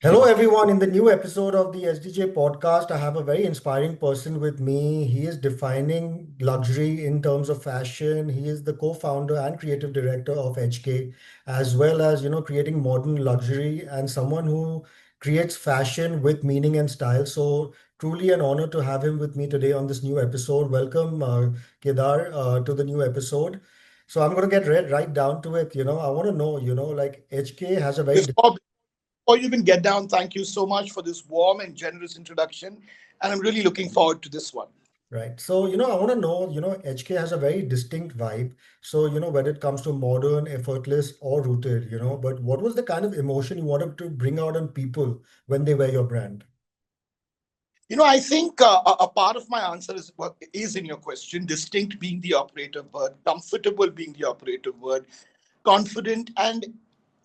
Hello, everyone. In the new episode of the SDJ podcast, I have a very inspiring person with me. He is defining luxury in terms of fashion. He is the co-founder and creative director of ECH.KÉ, as well as, creating modern luxury and someone who creates fashion with meaning and style. So truly an honor to have him with me today on this new episode. Welcome, Kedhar, to the new episode. So I'm going to get right down to it. I want to know, like HK has a very Before you even get down, thank you so much for this warm and generous introduction. And I'm really looking forward to this one. Right. So, I want to know, HK has a very distinct vibe. So, whether it comes to modern, effortless, or rooted, but what was the kind of emotion you wanted to bring out on people when they wear your brand? I think a part of my answer is in your question, distinct being the operative word, comfortable being the operative word, confident, and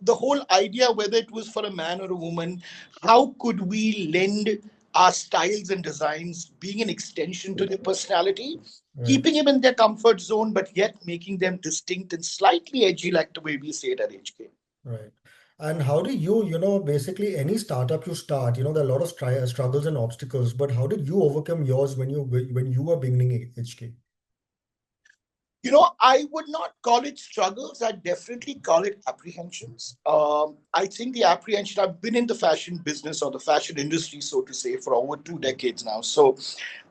the whole idea, whether it was for a man or a woman, how could we lend our styles and designs being an extension to their personality, Right. keeping them in their comfort zone, but yet making them distinct and slightly edgy, like the way we say it at HK. Right. And how do you, basically any startup you start, there are a lot of struggles and obstacles, but how did you overcome yours when you were beginning HK? I would not call it struggles. I'd definitely call it apprehensions. I think the apprehension, I've been in the fashion business or the fashion industry, so to say, for over 2 decades now. So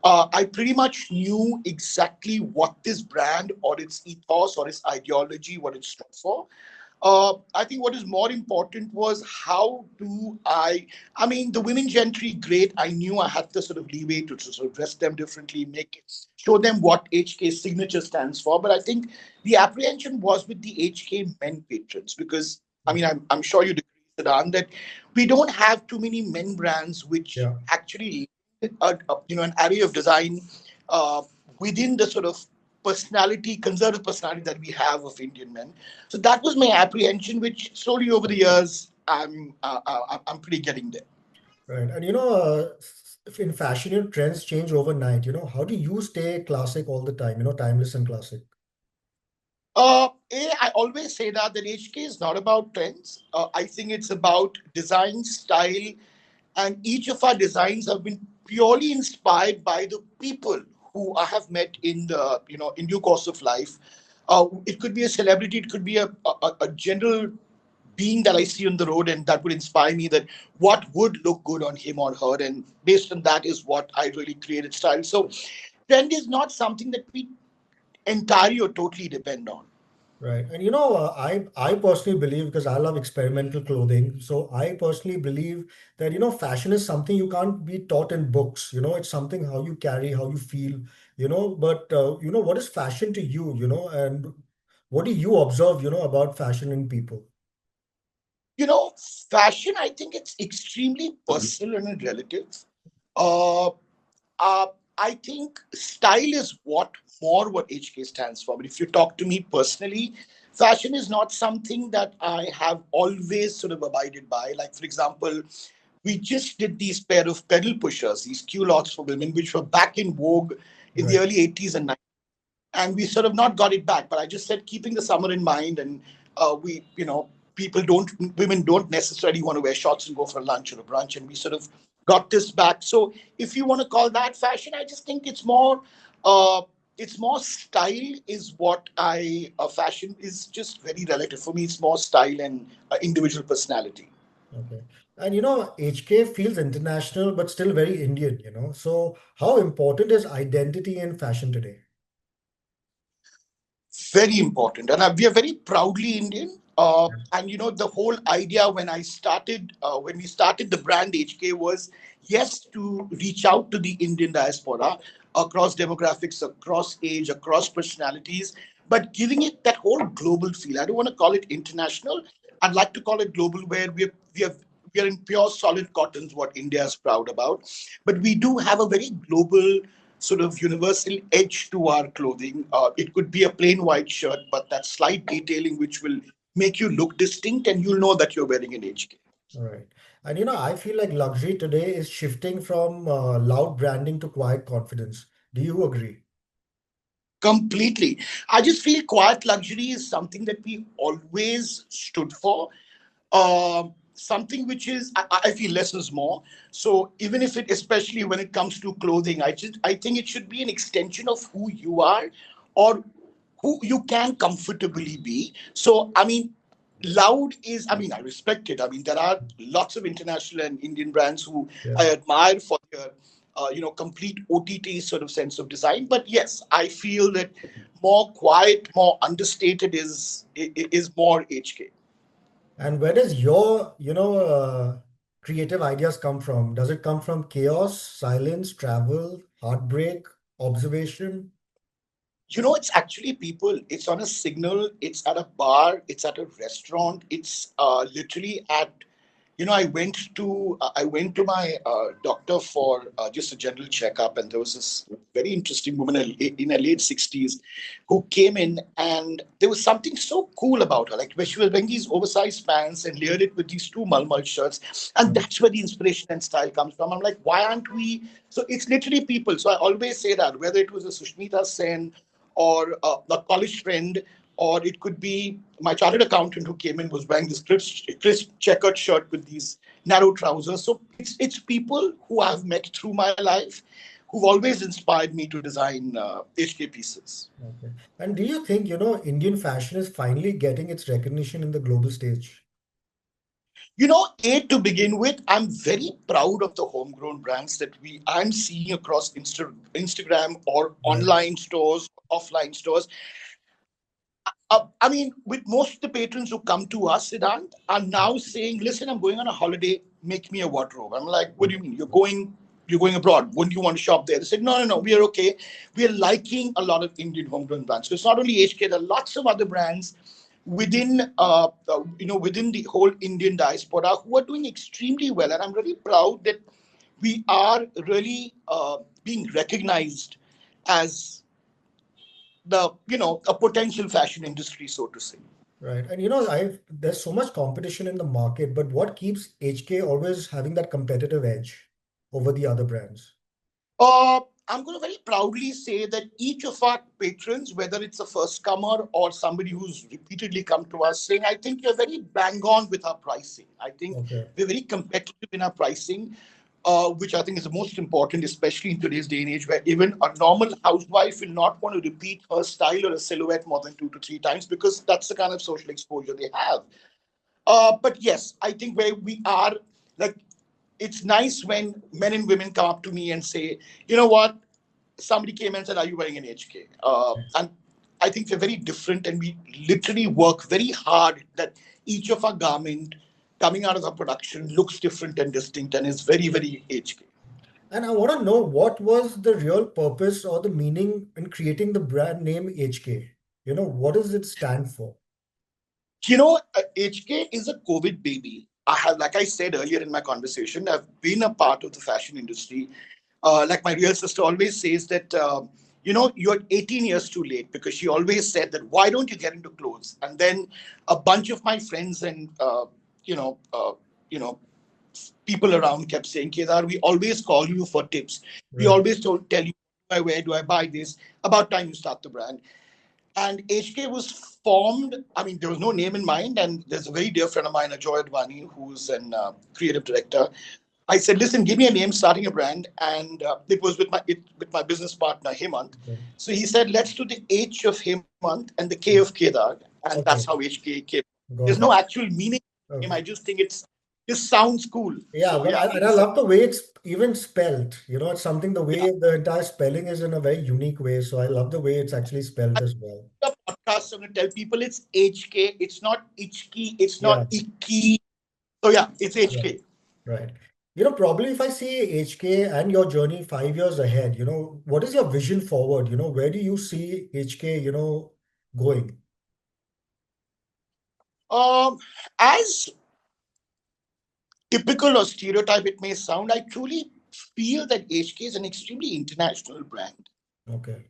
I pretty much knew exactly what this brand or its ethos or its ideology, what it stood for. I think what is more important was how do I mean, the women gentry, great. I knew I had the sort of leeway to sort of dress them differently, show them what HK signature stands for. But I think the apprehension was with the HK men patrons because, I mean, I'm sure you'd agree, Siddhan, that we don't have too many men brands which Yeah. actually, an array of design uh, within the sort of conservative personality that we have of Indian men. So that was my apprehension, which slowly over the years, I'm pretty getting there. Right. And in fashion, trends change overnight. How do you stay classic all the time, timeless and classic? I always say that HK is not about trends. I think it's about design, style, and each of our designs have been purely inspired by the people who I have met in the in due course of life. It could be a celebrity, it could be a general being that I see on the road, and that would inspire me that what would look good on him or her, and based on that is what I really created style. So trend is not something that we entirely or totally depend on. Right. And I personally believe because I love experimental clothing. So I personally believe that, fashion is something you can't be taught in books. It's something how you carry, how you feel, but what is fashion to you, and what do you observe, about fashion in people? You know, Fashion, I think it's extremely personal and relative. Uh, uh, I think style is what HK stands for. But if you talk to me personally, fashion is not something that I have always sort of abided by. Like, for example, we just did these pair of pedal pushers, these culottes for women, which were back in vogue in the Right. early 80s and 90s. And we sort of not got it back. But I just said, keeping the summer in mind, and women don't necessarily want to wear shorts and go for a lunch or a brunch, and we sort of got this back. So if you want to call that fashion, I just think uh, it's more style is what fashion is just very relative for me. It's more style and individual personality. Okay. And HK feels international, but still very Indian. So how important is identity in fashion today? Very important, and we are very proudly Indian. And the whole idea when we started the brand HK was, yes, to reach out to the Indian diaspora across demographics, across age, across personalities, but giving it that whole global feel. I don't want to call it international. I'd like to call it global, where we are in pure solid cottons, what India is proud about, but we do have a very global sort of universal edge to our clothing. It could be a plain white shirt, but that slight detailing which will make you look distinct, and you'll know that you're wearing an HK. Right. And I feel like luxury today is shifting from loud branding to quiet confidence. Do you agree? Completely. I just feel quiet luxury is something that we always stood for. something which is, I feel less is more. So even if it, especially when it comes to clothing, I think it should be an extension of who you are, or who you can comfortably be. So I mean, loud is, I mean, I respect it. I mean, there are lots of international and Indian brands who Yeah. I admire for their complete OTT sort of sense of design. But yes, I feel that more quiet, more understated is more HK. And where does your, creative ideas come from? Does it come from chaos, silence, travel, heartbreak, observation? It's actually people. It's on a signal. It's at a bar. It's at a restaurant. It's literally at. I went to my doctor for just a general checkup, and there was this very interesting woman in her late 60s who came in, and there was something so cool about her. Like, where she was wearing these oversized pants and layered it with these two malmal shirts, and Right. that's where the inspiration and style comes from. I'm like, why aren't we? So it's literally people. So I always say that whether it was a Sushmita Sen or a college friend, or it could be my chartered accountant who came in was wearing this crisp checkered shirt with these narrow trousers. So it's people who I've met through my life who've always inspired me to design HK pieces. Okay. And do you think, Indian fashion is finally getting its recognition in the global stage? To begin with, I'm very proud of the homegrown brands that I'm seeing across Instagram or Right. online stores, offline stores. I mean, with most of the patrons who come to us, Siddhant, are now saying, "Listen, I'm going on a holiday. Make me a wardrobe." I'm like, "What do you mean? You're going abroad? Wouldn't you want to shop there?" They said, "No, no, no. We are okay. We are liking a lot of Indian homegrown brands. So it's not only HK. There are lots of other brands within the whole Indian diaspora who are doing extremely well, and I'm really proud that we are really being recognized as a potential fashion industry, so to say." Right. And I've there's so much competition in the market, but what keeps HK always having that competitive edge over the other brands? I'm going to very proudly say that each of our patrons, whether it's a first comer or somebody who's repeatedly come to us saying, "I think you're very bang on with our pricing. I think Okay. we're very competitive in our pricing," which I think is the most important, especially in today's day and age, where even a normal housewife will not want to repeat her style or a silhouette more than 2 to 3 times because that's the kind of social exposure they have. But yes, I think where we are, like, it's nice when men and women come up to me and say, "You know what? Somebody came and said, 'Are you wearing an HK?'" And I think we're very different, and we literally work very hard that each of our garment coming out of the production looks different and distinct and is very, very HK. And I want to know what was the real purpose or the meaning in creating the brand name HK? What does it stand for? HK is a COVID baby. I have, like I said earlier in my conversation, I've been a part of the fashion industry. Like my real sister always says that, you're 18 years too late, because she always said that, "Why don't you get into clothes?" And then a bunch of my friends and, you know, uh, you know, people around kept saying, "Kedhar, we always call you for tips. We Right. always tell you, do I wear, do I buy this? About time you start the brand." And HK was formed. I mean, there was no name in mind. And there's a very dear friend of mine, Ajoy Advani, who's an creative director. I said, "Listen, give me a name, starting a brand," and it was with my business partner Hemant. Okay. So he said, "Let's do the H of Hemant and the K of Kedar," and that's how Okay. HK came. There's no Got it. actual meaning to the name. I Okay. just think it just sounds cool. Yeah, So but yeah, and I love the way it's even spelled. It's something the yeah. way the entire spelling is in a very unique way. So I love the way it's actually spelled as well. The podcast, I'm going to tell people it's HK. It's not Ichki. It's Yeah, not Ikki. So yeah, it's right, HK. right. Probably if I see HK and your journey 5 years ahead, what is your vision forward? Where do you see HK, going? As typical or stereotype it may sound, I truly feel that HK is an extremely international brand Okay.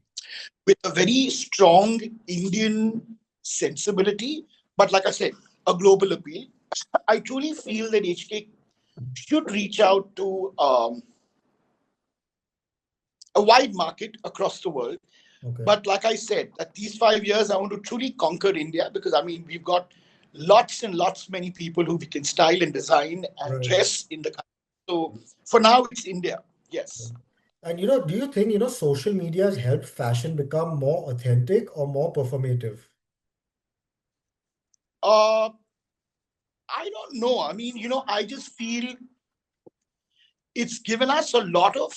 with a very strong Indian sensibility, but like I said, a global appeal. I truly feel that HK should reach out to a wide market across the world. Okay. But like I said, that these 5 years, I want to truly conquer India, because I mean, we've got lots and lots many people who we can style and design and Right. dress in the country. So for now, it's India. Yes. And do you think, social media has helped fashion become more authentic or more performative? Uh, I don't know. I mean, I just feel it's given us a lot of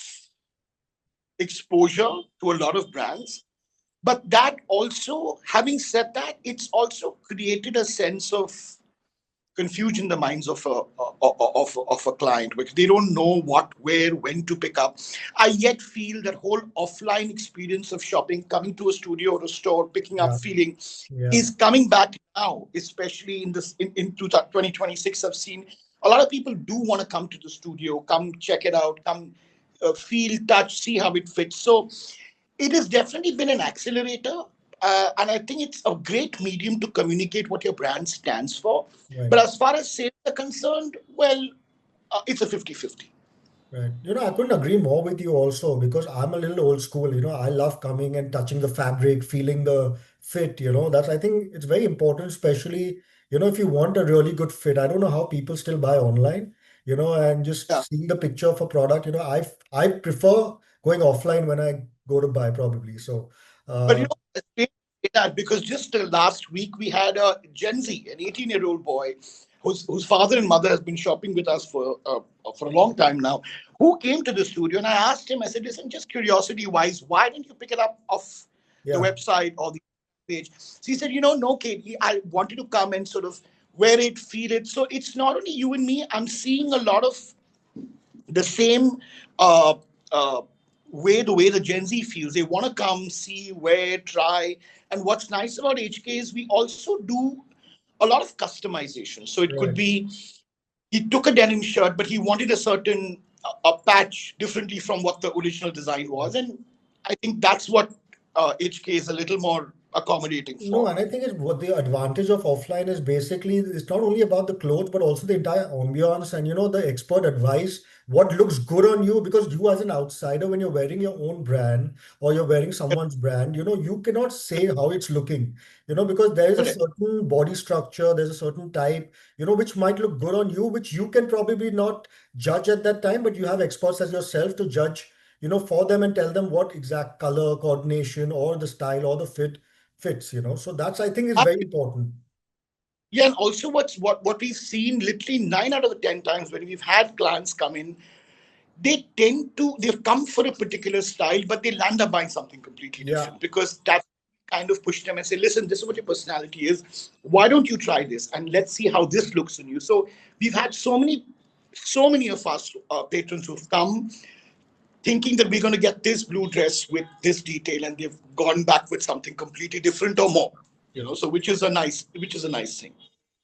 exposure to a lot of brands. But that also, having said that, it's also created a sense of confusion in the minds of a client, which they don't know what, where, when to pick up. I yet feel that whole offline experience of shopping, coming to a studio or a store, picking up, Yeah, feeling, yeah, is coming back now, especially in 2026. I've seen a lot of people do want to come to the studio, come check it out, come feel, touch, see how it fits. So it has definitely been an accelerator. And I think it's a great medium to communicate what your brand stands for. right. But as far as sales are concerned, well, it's a 50-50. Right. I couldn't agree more with you also because I'm a little old school. I love coming and touching the fabric, feeling the fit. I think it's very important, especially, if you want a really good fit. I don't know how people still buy online, and Yeah. just seeing the picture of a product. I prefer going offline when I go to buy probably. So, But it's great to say that because just last week we had a Gen Z, an 18-year-old boy, whose father and mother has been shopping with us for a long time now, who came to the studio, and I asked him, I said, listen, just curiosity wise, why didn't you pick it up off the yeah, website or the page? So he said, no, Kate, I wanted to come and sort of wear it, feel it. So it's not only you and me. I'm seeing a lot of the same uh, uh, the way the Gen Z feels. They want to come, see, wear, try. And what's nice about HK is we also do a lot of customization. So it could right. be he took a denim shirt, but he wanted a certain a patch differently from what the original design was. And I think that's what HK is a little more accommodating No, for. and I think what the advantage of offline is basically it's not only about the clothes, but also the entire ambiance and the expert advice, what looks good on you, because you as an outsider, when you're wearing your own brand or you're wearing someone's brand, you cannot say how it's looking, because there is a Correct. certain body structure, there's a certain type, which might look good on you, which you can probably not judge at that time, but you have experts as yourself to judge, for them and tell them what exact color coordination or the style or the fit fits, so that's, I think, is very important. Yeah, and also what we've seen literally 9 out of 10 times when we've had clients come in, they've come for a particular style, but they land up buying something completely Yeah, different because that kind of pushed them and say, listen, this is what your personality is. Why don't you try this? And let's see how this looks on you. So we've had so many of us patrons who've come thinking that we're going to get this blue dress with this detail, and they've gone back with something completely different or more. So which is a nice thing.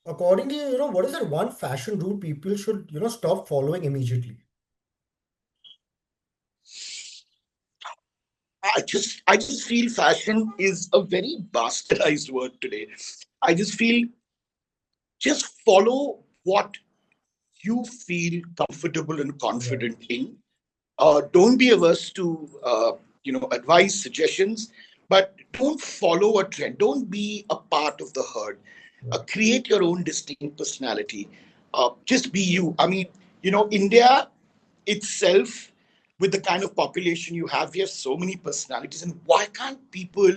according to you, what is that one fashion rule people should stop following immediately? I just feel fashion is a very bastardized word today. I just feel just follow what you feel comfortable and Right, confident in. Don't be averse to advice, suggestions, but don't follow a trend. Don't be a part of the herd. right, Create your own distinct personality. Just be you. I mean, India itself, with the kind of population you have, we have so many personalities. And why can't people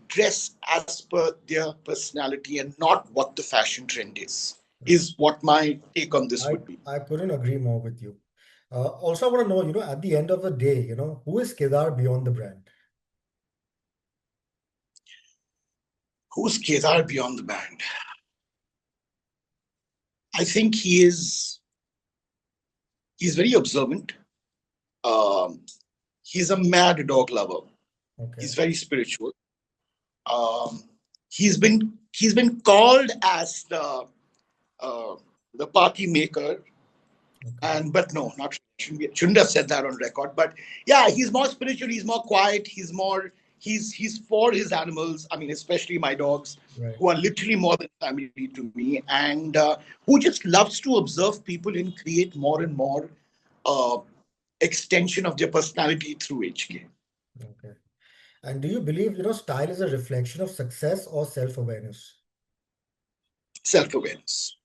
dress as per their personality and not what the fashion trend is? right. Is what my take on this I would be. I couldn't agree more with you. Also, I want to know, at the end of the day, who is Kedar beyond the brand? Who's Kedhar beyond the band? I think he's very observant. Um, he's a mad dog lover. Okay, He's very spiritual. Um, he's been called as uh, the party maker, okay, and but no, not shouldn't have said that on record. But yeah, he's more spiritual. He's more quiet. He's for his animals. I mean, especially my dogs, right. who are literally more than family to me, and who just loves to observe people and create more and more uh, extension of their personality through HK. Okay. And do you believe, style is a reflection of success or self-awareness? self-awareness.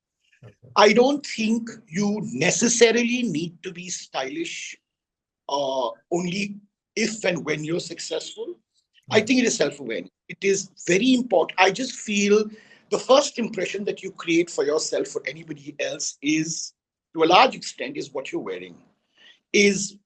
Okay. I don't think you necessarily need to be stylish only if and when you're successful. I Right. think it is self-awareness. It is very important. I just feel the first impression that you create for yourself or anybody else is, to a large extent, is what you're wearing. Is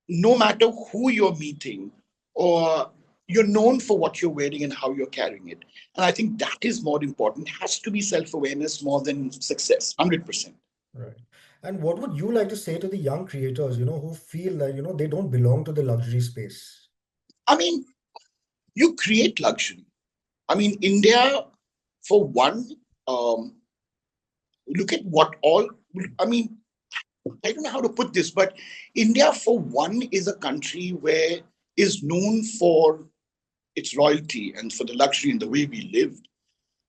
no matter who you're meeting, or you're known for what you're wearing and how you're carrying it. And I think that is more important. It has to be self-awareness more than success. 100%. Right. And what would you like to say to the young creators, who feel like, they don't belong to the luxury space? I mean, you create luxury. I mean, India, for one, um, look at what all, I mean, I don't know how to put this, but India, for one, is a country where is known for its royalty and for the luxury and the way we lived.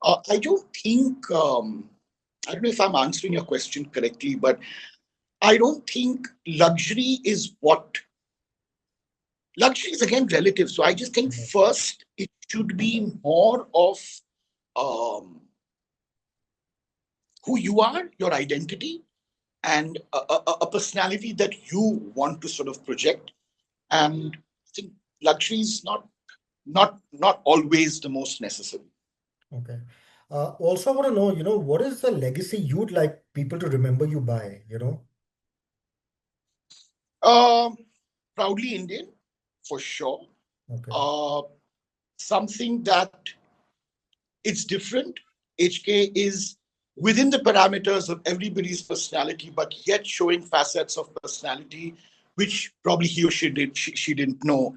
I don't think, I don't know if I'm answering your question correctly, but I don't think luxury is again relative. So I just think Mhm. first it should be more of um, who you are, your identity, and a personality that you want to sort of project. And I think luxury is not always the most necessary. Okay. Also, I want to know, what is the legacy you'd like people to remember you by? Um, Proudly Indian, for sure. Okay. Uh, Something that it's different. HK is within the parameters of everybody's personality, but yet showing facets of personality which probably he or she didn't know.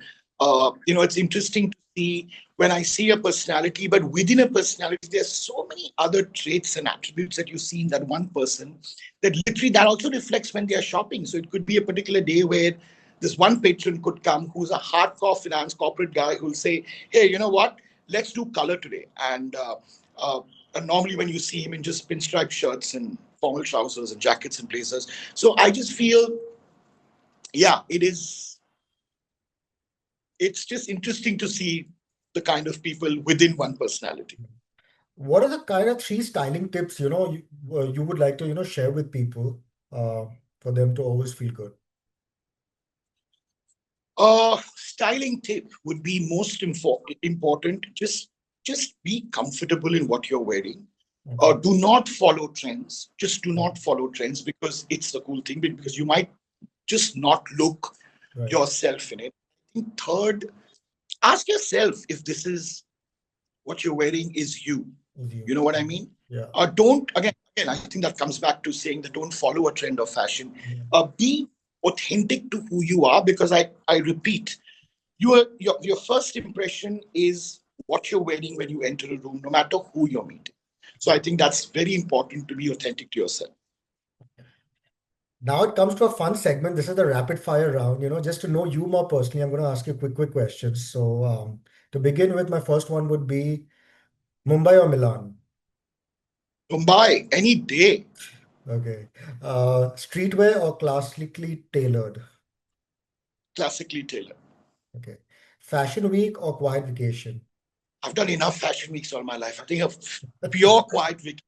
It's interesting to see when I see a personality, but within a personality, there's so many other traits and attributes that you see in that one person that literally that also reflects when they are shopping. So it could be a particular day where this one patron could come who's a hardcore finance corporate guy who'll say, "Hey, you know what? Let's do color today." Uh, and normally, when you see him in just pinstripe shirts and formal trousers and jackets and blazers, so I just feel, yeah, it's just interesting to see the kind of people within one personality. What are the kind of three styling tips, you would like to, share with people uh, for them to always feel good? Styling tip would be most important. Just be comfortable in what you're wearing. Okay. Do not follow trends. Just do Right. not follow trends because it's the cool thing. Because you might just not look Right. yourself in it. I think third, ask yourself if this is what you're wearing is you. With you. You know what I mean? Yeah. Don't again. I think that comes back to saying that don't follow a trend of fashion. Yeah. Be authentic to who you are because I repeat, your first impression is what you're wearing when you enter a room, no matter who you're meeting. So I think that's very important to be authentic to yourself. Now it comes to a fun segment. This is the rapid fire round. Just to know you more personally, I'm going to ask you quick questions. So, to begin with, my first one would be Mumbai or Milan? Mumbai, any day, Okay. Streetwear or classically tailored? classically tailored. Okay. Fashion week or quiet vacation? I've done enough fashion weeks all my life. I think of pure quiet week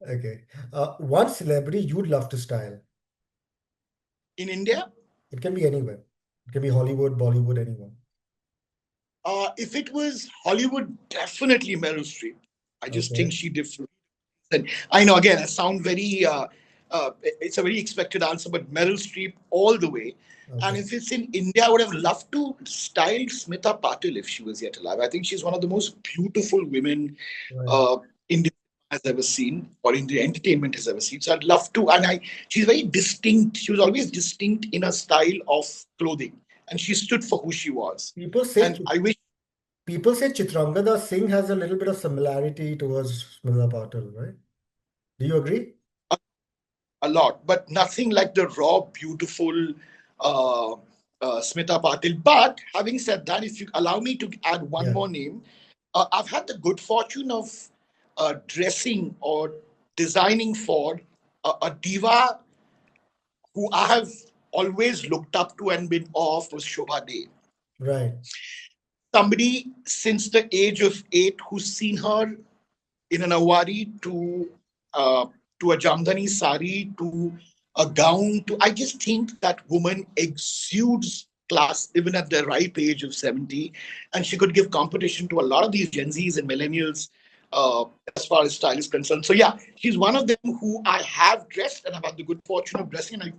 Okay. One celebrity you'd love to style. in India. It can be anywhere. It can be Hollywood, Bollywood, anyone. If it was Hollywood, definitely Meryl Streep. I just think Okay. she did. And I know again, I sound very. It's a very expected answer, but Meryl Streep all the way. And Okay. if it's in India, I would have loved to style Smita Patil if she was yet alive. I think she's one of the most beautiful women Right. uh, India has ever seen, or India entertainment has ever seen. So I'd love to. And she's very distinct. She was always distinct in a style of clothing, and she stood for who she was. People say And I wish people say Chitrangada Singh has a little bit of similarity towards Smita Patil, right? Do you agree? a lot, but nothing like the raw, beautiful uh, Smita Patil. But having said that, if you allow me to add one Yeah. more name, I've had the good fortune of dressing or designing for a diva who I have always looked up to and been awe of was Shobha Day. Right. Somebody since the age of 8 who's seen her in an awari uh, to a jamdani sari to a gown to I just think that woman exudes class even at the ripe age of 70, and she could give competition to a lot of these Gen Zs and millennials as far as style is concerned. So yeah, she's one of them who I have dressed and I've had the good fortune of dressing, and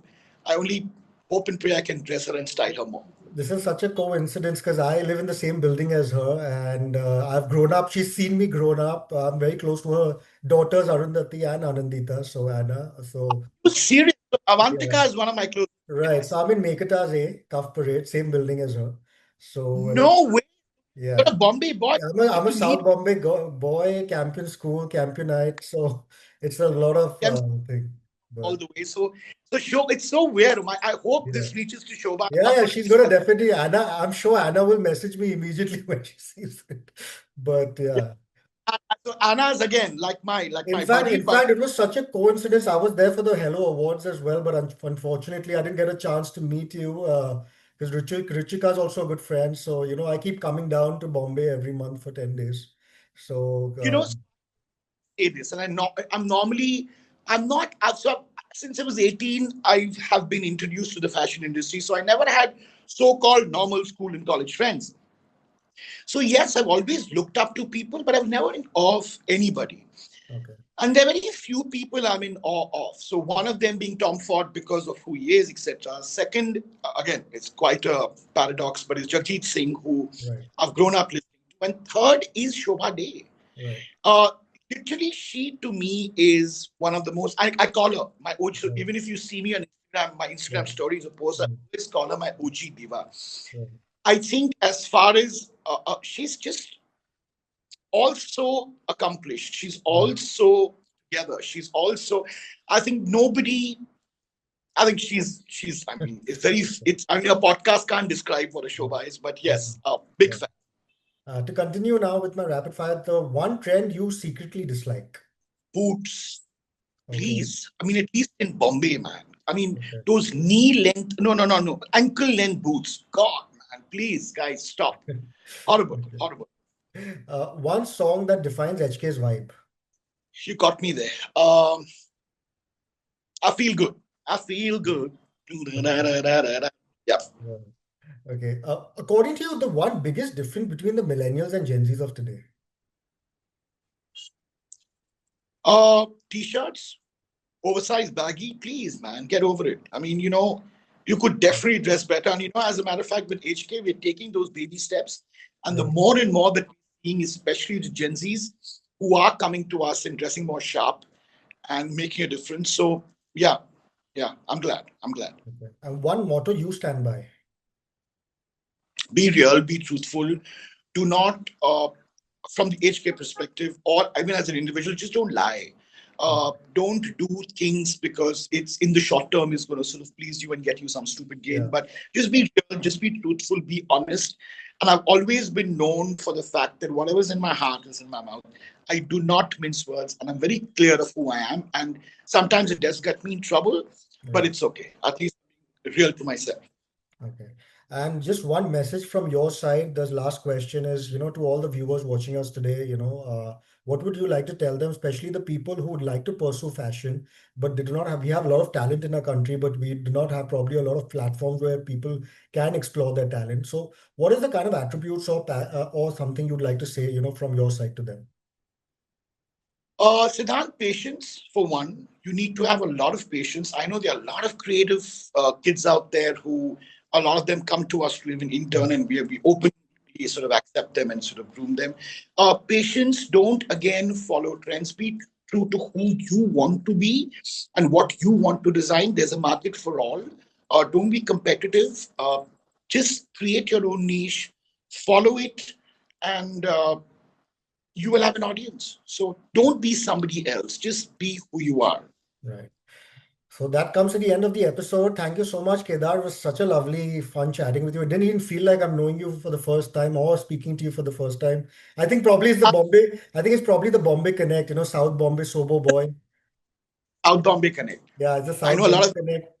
I only hope and pray I can dress her and style her more. This is such a coincidence because I live in the same building as her, and I've grown up. She's seen me grown up. I'm very close to her daughters, Arundhati and Anandita, so Anna. So, Serious. yeah, Avantika is one of my close right. friends. So I'm in Mekata's A, Tough Parade, same building as her. So, No way. You're yeah. a Bombay boy. Yeah, Need I'm a to South meet Bombay boy, Campion school, Campionite. So it's a lot of them thing. But all the way. So show it's so weird. I hope yeah. this reaches to Shobha. Yeah, Not yeah, for she's these. gonna definitely Anna. I'm sure Anna will message me immediately when she sees it. But yeah. So Anna's again like my buddy, In but fact, it was such a coincidence. I was there for the Hello Awards as well, but unfortunately, I didn't get a chance to meet you because Richika is also a good friend. So, I keep coming down to Bombay every month for 10 days. So, you know, say this, and I'm normally I'm not. So since I was 18, I have been introduced to the fashion industry. So I never had so-called normal school and college friends. So yes, I've always looked up to people, but I've never in awe of anybody. okay, And there are very few people I'm in awe of. So one of them being Tom Ford because of who he is, etc. Second, again, it's quite a paradox, but it's Jagjit Singh, who right, I've grown up listening to. And third is Shobha Day. right, Uh, Literally, she to me is one of the most. I call her my OG. So right, even if you see me on Instagram, my Instagram right, stories or posts, I right, always call her my OG diva. right, I think as far as she's just also accomplished. She's right. also together. She's also. I think nobody. I think she's. I mean, it's very. It's. I mean, a podcast can't describe what a Shobha is, but Yeah, yes, a big yeah. fan. To continue now with my rapid fire, the one trend you secretly dislike. Boots, Okay, please. I mean, at least in Bombay, man. I mean, okay, those knee length. No, no, no, no. Ankle length boots. God, man. Please, guys, stop. Horrible, okay. horrible. One song that defines HK's vibe. She got me there. I feel good. I feel good. Okay. Yeah. Yeah. Okay. According to you, the one biggest difference between the millennials and Gen Zs of today. T-shirts, oversized baggy. Please, man, get over it. I mean, you could definitely dress better. And as a matter of fact, with HK, we're taking those baby steps. And the Right. more and more that we're seeing, especially the Gen Zs, who are coming to us and dressing more sharp and making a difference. So yeah, yeah, I'm glad. I'm glad. Okay. And one motto you stand by. Be real, be truthful. Do not, from the HK perspective, or I mean, as an individual, just don't lie. Okay. Don't do things because it's in the short term is going to sort of please you and get you some stupid gain. Yeah. But just be real, just be truthful, be honest. And I've always been known for the fact that whatever's in my heart is in my mouth. I do not mince words, and I'm very clear of who I am. And sometimes it does get me in trouble, but Right. it's okay. At least I'm real to myself. Okay. And just one message from your side. The last question is, to all the viewers watching us today, what would you like to tell them, especially the people who would like to pursue fashion, but they do not have, we have a lot of talent in our country, but we do not have probably a lot of platforms where people can explore their talent. So what is the kind of attributes or something you'd like to say, from your side to them? Siddhant, patience for one. You need to have a lot of patience. I know there are a lot of creative kids out there who, a lot of them come to us to even intern, Right. and we openly sort of accept them and sort of groom them. Patience, don't again follow trends. Be true to who you want to be and what you want to design. There's a market for all. Don't be competitive. Just create your own niche, follow it, and you will have an audience. So don't be somebody else. Just be who you are. Right. So that comes to the end of the episode. Thank you so much, Kedar. It was such a lovely, fun chatting with you. It didn't even feel like I'm knowing you for the first time or speaking to you for the first time. I think it's probably the Bombay Connect, South Bombay Sobo Boy. Out Bombay Connect. Yeah, it's the I South know a lot Bombay of Connect.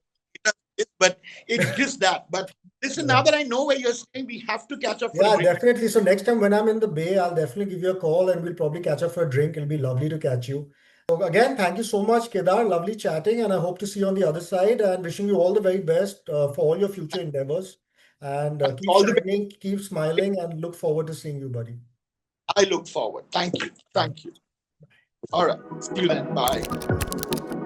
it, but it's just that. But Listen, Yeah. now that I know where you're staying, we have to catch up for a Yeah, drink. definitely. So next time when I'm in the Bay, I'll definitely give you a call and we'll probably catch up for a drink. It'll be lovely to catch you. So again, thank you so much, Kedar. Lovely chatting, and I hope to see you on the other side. And wishing you all the very best for all your future endeavors. And keep All the best. shining, keep smiling, and look forward to seeing you, buddy. I look forward. Thank you. Thank Thank you. All right. See you then. Bye.